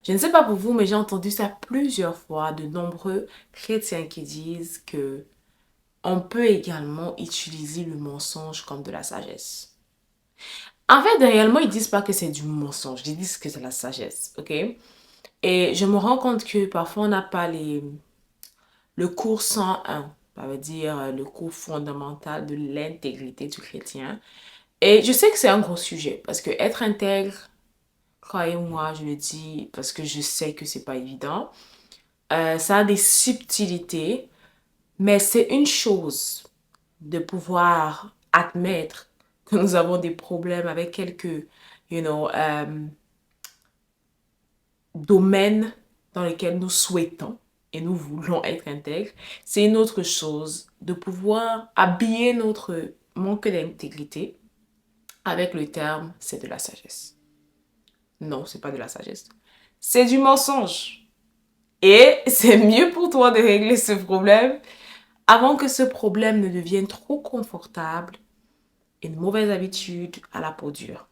Je ne sais pas pour vous, mais j'ai entendu ça plusieurs fois de nombreux chrétiens qui disent que on peut également utiliser le mensonge comme de la sagesse. En fait, réellement, ils disent pas que c'est du mensonge, ils disent que c'est la sagesse, ok? Et je me rends compte que parfois on n'a pas le cours 101, ça veut dire le cours fondamental de l'intégrité du chrétien. Et je sais que c'est un gros sujet, parce que être intègre, croyez-moi, je le dis parce que je sais que c'est pas évident. Ça a des subtilités, mais c'est une chose de pouvoir admettre que nous avons des problèmes avec quelques, domaines dans lesquels nous souhaitons et nous voulons être intègres. C'est une autre chose de pouvoir habiller notre manque d'intégrité avec le terme c'est de la sagesse. Non, c'est pas de la sagesse. C'est du mensonge. Et c'est mieux pour toi de régler ce problème avant que ce problème ne devienne trop confortable et une mauvaise habitude à la peau dure.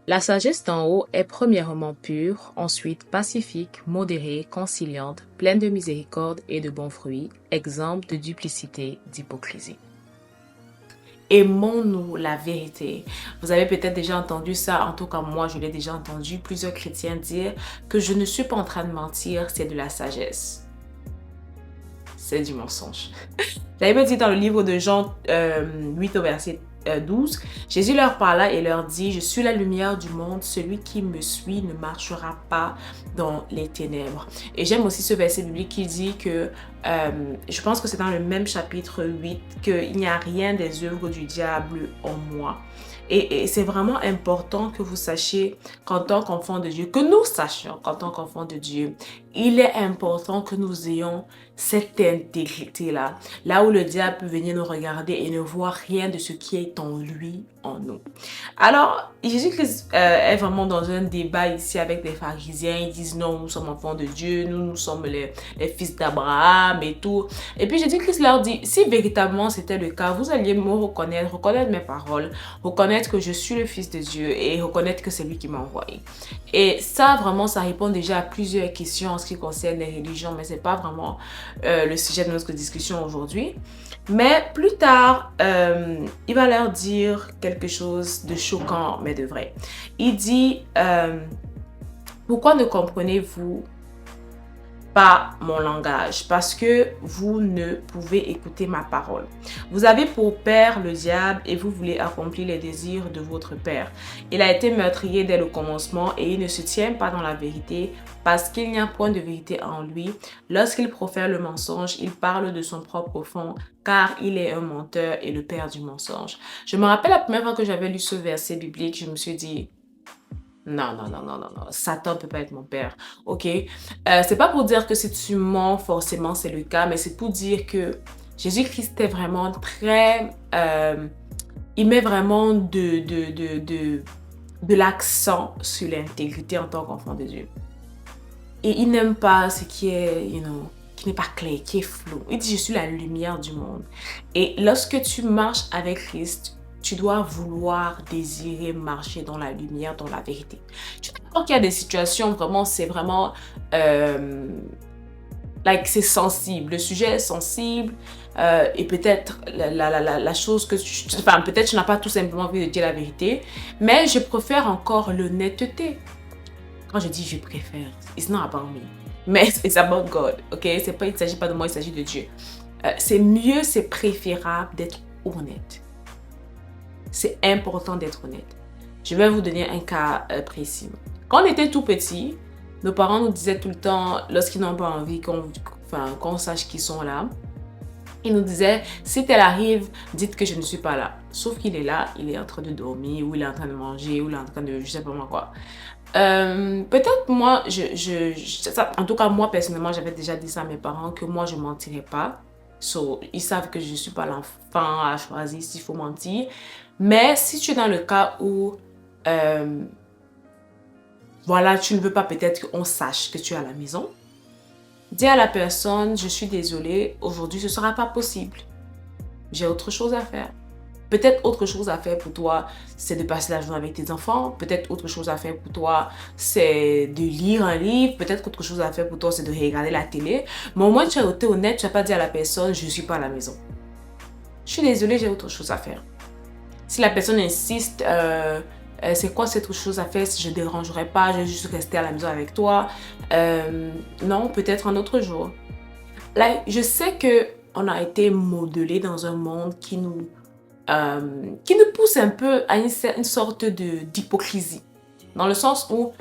La sagesse d'en haut est premièrement pure, ensuite pacifique, modérée, conciliante, pleine de miséricorde et de bons fruits, exempte de duplicité, d'hypocrisie. Aimons-nous la vérité. Vous avez peut-être déjà entendu ça, en tout cas moi je l'ai déjà entendu plusieurs chrétiens dire que je ne suis pas en train de mentir, c'est de la sagesse. C'est du mensonge. La Bible dit dans le livre de Jean 8 au verset 12, Jésus leur parla et leur dit, je suis la lumière du monde, celui qui me suit ne marchera pas dans les ténèbres. Et j'aime aussi ce verset biblique qui dit que, je pense que c'est dans le même chapitre 8, qu'il n'y a rien des œuvres du diable en moi. Et c'est vraiment important que vous sachiez qu'en tant qu'enfant de Dieu, que nous sachions qu'en tant qu'enfant de Dieu, il est important que nous ayons cette intégrité-là. Là où le diable peut venir nous regarder et ne voir rien de ce qui est en lui, en nous. Alors, Jésus-Christ est vraiment dans un débat ici avec des pharisiens. Ils disent non, nous sommes enfants de Dieu, nous sommes les fils d'Abraham et tout. Et puis Jésus-Christ leur dit, si véritablement c'était le cas, vous alliez me reconnaître mes paroles, reconnaître que je suis le fils de Dieu et reconnaître que c'est lui qui m'a envoyé. Et ça, vraiment, ça répond déjà à plusieurs questions en ce qui concerne les religions, mais c'est pas vraiment le sujet de notre discussion aujourd'hui. Mais plus tard, il va leur dire quelque chose de choquant, mais de vrai. Il dit, pourquoi ne comprenez-vous pas mon langage? Parce que vous ne pouvez écouter ma parole. Vous avez pour père le diable et vous voulez accomplir les désirs de votre père. Il a été meurtrier dès le commencement et il ne se tient pas dans la vérité parce qu'il n'y a point de vérité en lui. Lorsqu'il profère le mensonge, il parle de son propre fond car il est un menteur et le père du mensonge. Je me rappelle la première fois que j'avais lu ce verset biblique, je me suis dit, non, non, non, non, non, non. Satan ne peut pas être mon père. Ok? C'est pas pour dire que si tu mens, forcément c'est le cas, mais c'est pour dire que Jésus-Christ est vraiment très. Il met vraiment de l'accent sur l'intégrité en tant qu'enfant de Dieu. Et il n'aime pas ce qui est, qui n'est pas clair, qui est flou. Il dit, je suis la lumière du monde. Et lorsque tu marches avec Christ, tu dois vouloir, désirer marcher dans la lumière, dans la vérité. Tu comprends qu'il y a des situations, vraiment, c'est vraiment, c'est sensible. Le sujet est sensible. Et peut-être la chose que peut-être tu n'as pas tout simplement envie de dire la vérité. Mais je préfère encore l'honnêteté. Quand je dis je préfère, it's not about me. Mais it's about God, ok? Il ne s'agit pas de moi, il s'agit de Dieu. C'est mieux, c'est préférable d'être honnête. C'est important d'être honnête. Je vais vous donner un cas précis. Quand on était tout petit, nos parents nous disaient tout le temps, lorsqu'ils n'ont pas envie qu'on sache qu'ils sont là, ils nous disaient, si tel arrive, dites que je ne suis pas là. Sauf qu'il est là, il est en train de dormir, ou il est en train de manger, ou il est en train de, je sais pas moi quoi. Peut-être moi, en tout cas moi personnellement, j'avais déjà dit ça à mes parents, que moi je mentirais pas. Ils savent que je ne suis pas l'enfant à choisir s'il faut mentir. Mais si tu es dans le cas où, voilà, tu ne veux pas peut-être qu'on sache que tu es à la maison, Dis à la personne, je suis désolée, aujourd'hui ce ne sera pas possible. J'ai autre chose à faire. Peut-être autre chose à faire pour toi, c'est de passer la journée avec tes enfants. Peut-être autre chose à faire pour toi, c'est de lire un livre. Peut-être autre chose à faire pour toi, c'est de regarder la télé. Mais au moins, tu as été honnête, tu n'as pas dit à la personne, je ne suis pas à la maison. Je suis désolée, j'ai autre chose à faire. Si la personne insiste, c'est quoi cette autre chose à faire, si je ne dérangerai pas, je vais juste rester à la maison avec toi. Non, peut-être un autre jour. Là, je sais qu'on a été modelé dans un monde qui nous pousse un peu à une sorte d'hypocrisie. Dans le sens où,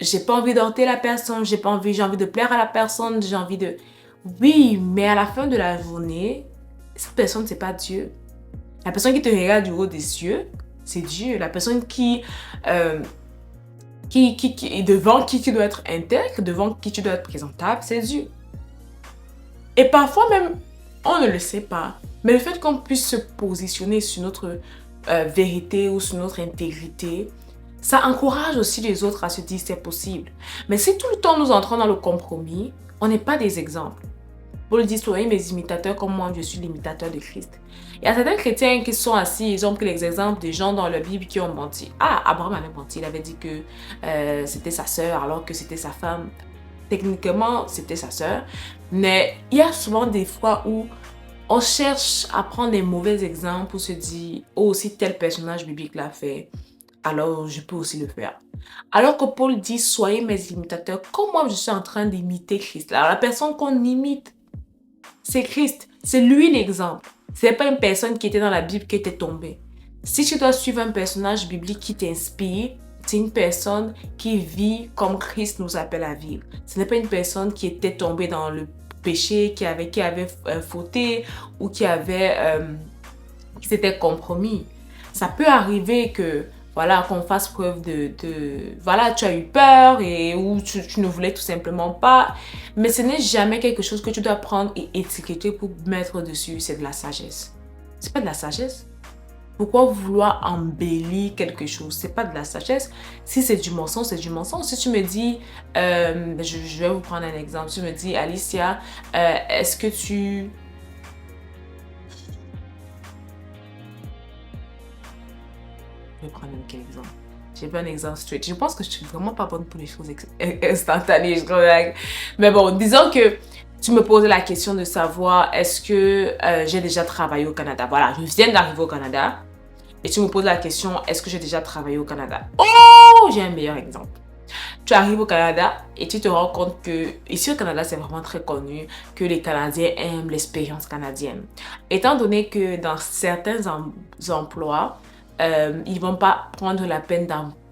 j'ai pas envie d'heurter la personne, j'ai envie de plaire à la personne, j'ai envie de... Oui, mais à la fin de la journée, cette personne, c'est pas Dieu. La personne qui te regarde du haut des cieux, c'est Dieu. La personne devant qui tu dois être intègre, devant qui tu dois être présentable, c'est Dieu. Et parfois même, on ne le sait pas. Mais le fait qu'on puisse se positionner sur notre vérité ou sur notre intégrité, ça encourage aussi les autres à se dire c'est possible. Mais si tout le temps nous entrons dans le compromis, on n'est pas des exemples. Paul dit, soyez mes imitateurs comme moi, je suis l'imitateur de Christ. Il y a certains chrétiens qui sont assis, ils ont pris l'exemple des gens dans la Bible qui ont menti. Ah, Abraham avait menti, il avait dit que c'était sa sœur alors que c'était sa femme. Techniquement, c'était sa sœur. Mais il y a souvent des fois où on cherche à prendre des mauvais exemples pour se dire, oh, si tel personnage biblique l'a fait, alors je peux aussi le faire. Alors que Paul dit, soyez mes imitateurs, comme moi je suis en train d'imiter Christ. Alors la personne qu'on imite, c'est Christ. C'est lui l'exemple. Ce n'est pas une personne qui était dans la Bible qui était tombée. Si tu dois suivre un personnage biblique qui t'inspire, c'est une personne qui vit comme Christ nous appelle à vivre. Ce n'est pas une personne qui était tombée dans le péché, qui avait fauté ou qui s'était compromis. Ça peut arriver que voilà, qu'on fasse preuve voilà, tu as eu peur ou tu ne voulais tout simplement pas. Mais ce n'est jamais quelque chose que tu dois prendre et étiqueter pour mettre dessus. C'est de la sagesse. C'est pas de la sagesse. Pourquoi vouloir embellir quelque chose? C'est pas de la sagesse. Si c'est du mensonge, c'est du mensonge. Si tu me dis, je vais vous prendre un exemple. Tu me dis, Alicia, est-ce que tu... Je vais prendre quel exemple? J'ai pas un exemple straight. Je pense que je suis vraiment pas bonne pour les choses instantanées. Mais bon, disons que tu me poses la question de savoir est-ce que j'ai déjà travaillé au Canada. Voilà, je viens d'arriver au Canada. Et tu me poses la question, est-ce que j'ai déjà travaillé au Canada? Oh, j'ai un meilleur exemple. Tu arrives au Canada et tu te rends compte que ici au Canada, c'est vraiment très connu que les Canadiens aiment l'expérience canadienne. Étant donné que dans certains emplois, ils ne vont pas prendre la peine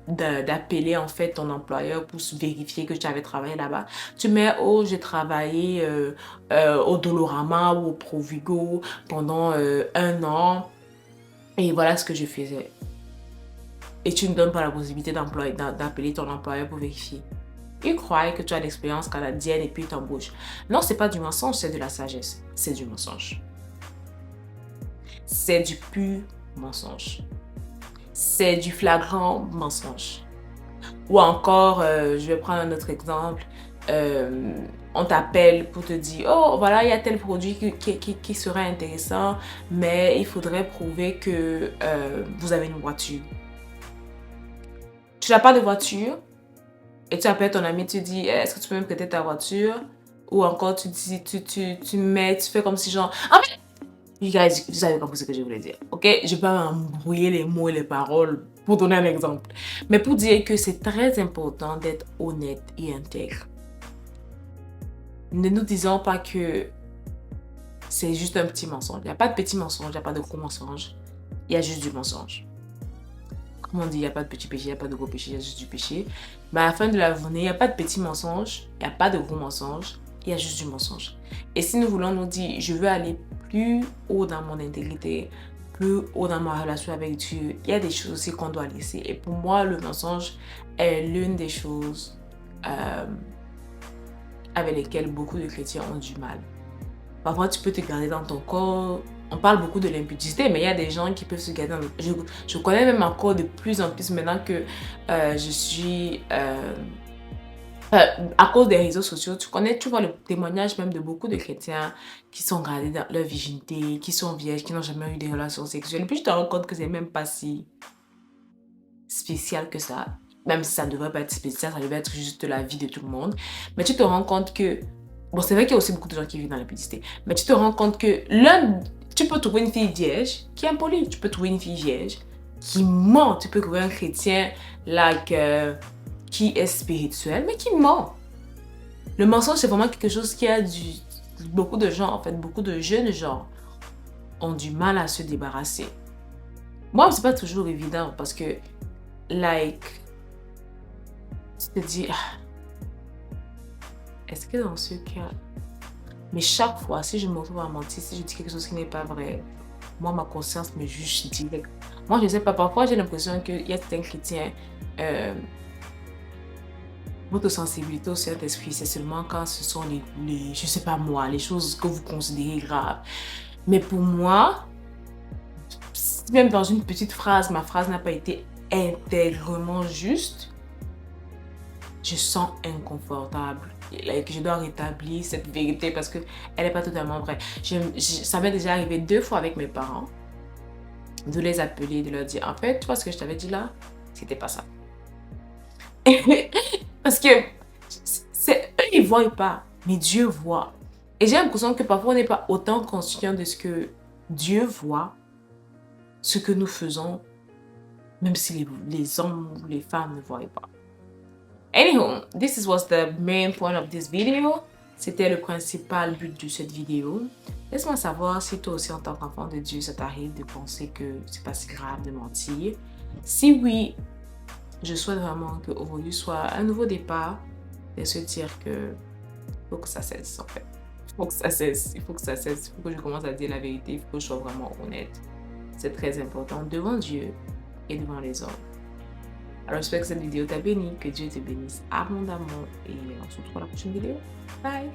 d'appeler en fait ton employeur pour vérifier que tu avais travaillé là-bas. Tu mets, oh, j'ai travaillé au Dolorama ou au Provigo pendant 1 an. Et voilà ce que je faisais. Et tu ne donnes pas la possibilité d'appeler ton employeur pour vérifier. Il croit que tu as l'expérience canadienne et puis il t'embauche. Non, c'est pas du mensonge, c'est de la sagesse. C'est du mensonge. C'est du pur mensonge. C'est du flagrant mensonge. Ou encore, je vais prendre un autre exemple. On t'appelle pour te dire, oh voilà, il y a tel produit qui serait intéressant, mais il faudrait prouver que vous avez une voiture. Tu n'as pas de voiture et tu appelles ton ami, tu dis, est-ce que tu peux me prêter ta voiture? Ou encore tu dis, tu fais comme si genre, ah mais, you guys, vous avez compris ce que je voulais dire, ok? Je ne vais pas m'embrouiller les mots et les paroles pour donner un exemple. Mais pour dire que c'est très important d'être honnête et intègre. Ne nous disons pas que c'est juste un petit mensonge. Il n'y a pas de petit mensonge, il n'y a pas de gros mensonge. Il y a juste du mensonge. Comme on dit, il n'y a pas de petit péché, il n'y a pas de gros péché, il y a juste du péché. Mais à la fin de la journée, il n'y a pas de petit mensonge, il n'y a pas de gros mensonge, il y a juste du mensonge. Et si nous voulons nous dire, je veux aller plus haut dans mon intégrité, plus haut dans ma relation avec Dieu, il y a des choses aussi qu'on doit laisser. Et pour moi, le mensonge est l'une des choses avec lesquelles beaucoup de chrétiens ont du mal. Parfois, tu peux te garder dans ton corps. On parle beaucoup de l'impudicité, mais il y a des gens qui peuvent se garder dans le... Je connais même encore de plus en plus maintenant que je suis à cause des réseaux sociaux, tu vois le témoignage même de beaucoup de chrétiens qui sont gardés dans leur virginité, qui sont vierges, qui n'ont jamais eu des relations sexuelles. Et puis, je te rends compte que c'est même pas si spécial que ça. Même si ça ne devrait pas être spécial, ça devrait être juste la vie de tout le monde. Mais tu te rends compte que... Bon, c'est vrai qu'il y a aussi beaucoup de gens qui vivent dans l'impudicité. Mais tu te rends compte que tu peux trouver une fille vierge qui est impolie. Tu peux trouver une fille vierge qui ment. Tu peux trouver un chrétien qui est spirituel, mais qui ment. Le mensonge, c'est vraiment quelque chose qui a beaucoup de gens, en fait, beaucoup de jeunes gens ont du mal à se débarrasser. Moi, c'est pas toujours évident parce que, tu te dis, est-ce que dans ce cas... Mais chaque fois, si je me retrouve à mentir, si je dis quelque chose qui n'est pas vrai, moi, ma conscience me juge direct. Moi, je ne sais pas, parfois, j'ai l'impression qu'il y a certains chrétiens, votre sensibilité au Saint-Esprit, c'est seulement quand ce sont je sais pas moi, les choses que vous considérez graves. Mais pour moi, même dans une petite phrase, ma phrase n'a pas été intègrement juste, je sens inconfortable. Je dois rétablir cette vérité parce qu'elle n'est pas totalement vraie. Ça m'est déjà arrivé 2 fois avec mes parents de les appeler, de leur dire, en fait, tu vois ce que je t'avais dit là, c'était pas ça. Parce que eux, ils ne voient pas, mais Dieu voit. Et j'ai l'impression que parfois, on n'est pas autant conscient de ce que Dieu voit, ce que nous faisons, même si les hommes ou les femmes ne voient pas. Anywho, this was the main point of this video. C'était le principal but de cette vidéo. Laisse-moi savoir si toi aussi, en tant qu'enfant de Dieu, ça t'arrive de penser que c'est pas si grave de mentir. Si oui, je souhaite vraiment qu'aujourd'hui soit un nouveau départ et se dire que faut que ça cesse en fait. Il faut que ça cesse, il faut que ça cesse, il faut que je commence à dire la vérité, il faut que je sois vraiment honnête. C'est très important devant Dieu et devant les hommes. Alors j'espère que cette vidéo t'a béni, que Dieu te bénisse abondamment et on se retrouve à la prochaine vidéo. Bye!